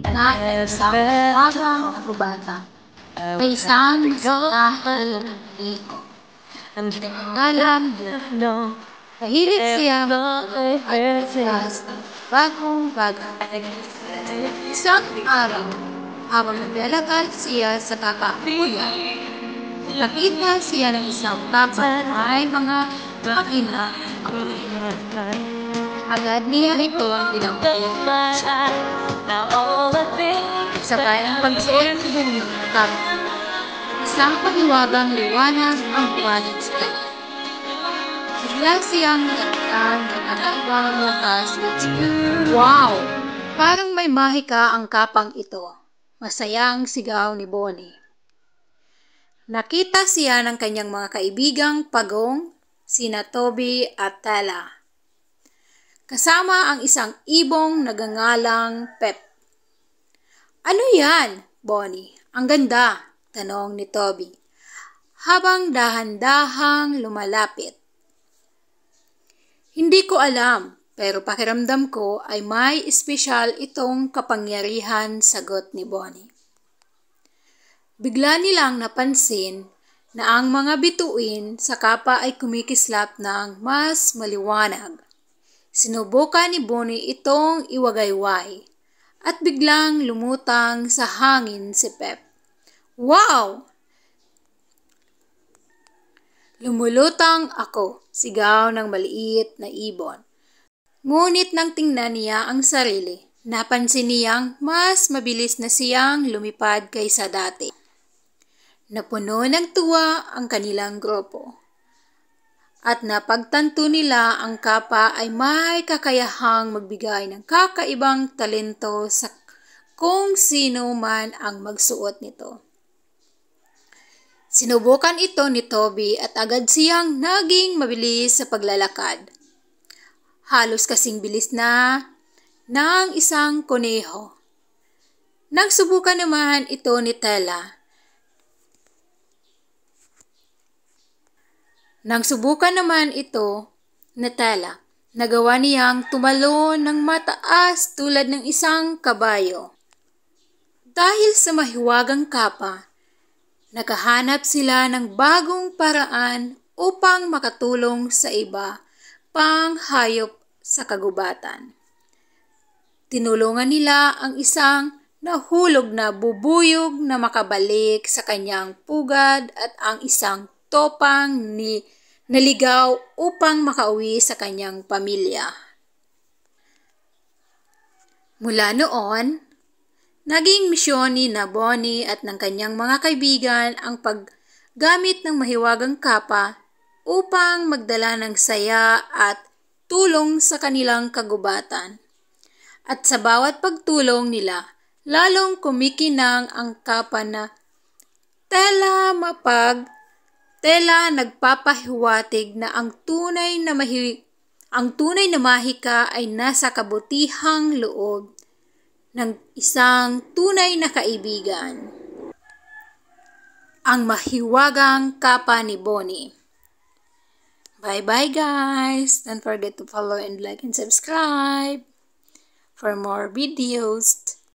na isang magang rubata. May isang masahal dito. Ang ngalan no. Mahilig siya mag-exercise bagong bagay. Isang araw, habang naglalakad siya sa kakahuyan, nakita siya ng isang bata ay mga makina. Agad niya ito ang tinawag. Sabay ang pagsuot ng kap. Isang paliwagang liwanag ang buwanag sa kanya. Bigla siyang nagtatang ng kakaibang lakas. Wow! Parang may mahika ang kapang ito. Masayang sigaw ni Bonnie. Nakita siya ng kanyang mga kaibigang pagong, sina Toby at Tala. Kasama ang isang ibong nagangalang Pep. Ano yan, Bonnie? Ang ganda, tanong ni Toby, habang dahan-dahang lumalapit. Hindi ko alam, pero pakiramdam ko ay may espesyal itong kapangyarihan, sagot ni Bonnie. Bigla nilang napansin na ang mga bituin sa kapa ay kumikislap ng mas maliwanag. Sinubukan ni Bonnie itong iwagayway at biglang lumutang sa hangin si Pep. Wow! Lumulutang ako, sigaw ng maliit na ibon. Ngunit nang tingnan niya ang sarili, napansin niyang mas mabilis na siyang lumipad kaysa dati. Napuno ng tuwa ang kanilang grupo. At napagtanto nila ang kapa ay may kakayahang magbigay ng kakaibang talento sa kung sino man ang magsuot nito. Sinubukan ito ni Toby at agad siyang naging mabilis sa paglalakad. Halos kasing bilis na ng isang kuneho. Nagsubukan naman ito ni Tela. Nagawa niyang tumalon ng mataas tulad ng isang kabayo. Dahil sa mahiwagang kapa, nakahanap sila ng bagong paraan upang makatulong sa iba pang hayop sa kagubatan. Tinulungan nila ang isang nahulog na bubuyog na makabalik sa kanyang pugad at ang isang topang naligaw upang makauwi sa kanyang pamilya. Mula noon, naging misyon ni Bonnie at ng kanyang mga kaibigan ang paggamit ng mahiwagang kapa upang magdala ng saya at tulong sa kanilang kagubatan. At sa bawat pagtulong nila, lalong kumikinang ang kapa na Tela nagpapahiwatig na ang tunay na mahika ay nasa kabutihang loob ng isang tunay na kaibigan. Ang mahiwagang kapa ni Bonnie. Bye-bye guys! Don't forget to follow and like and subscribe for more videos.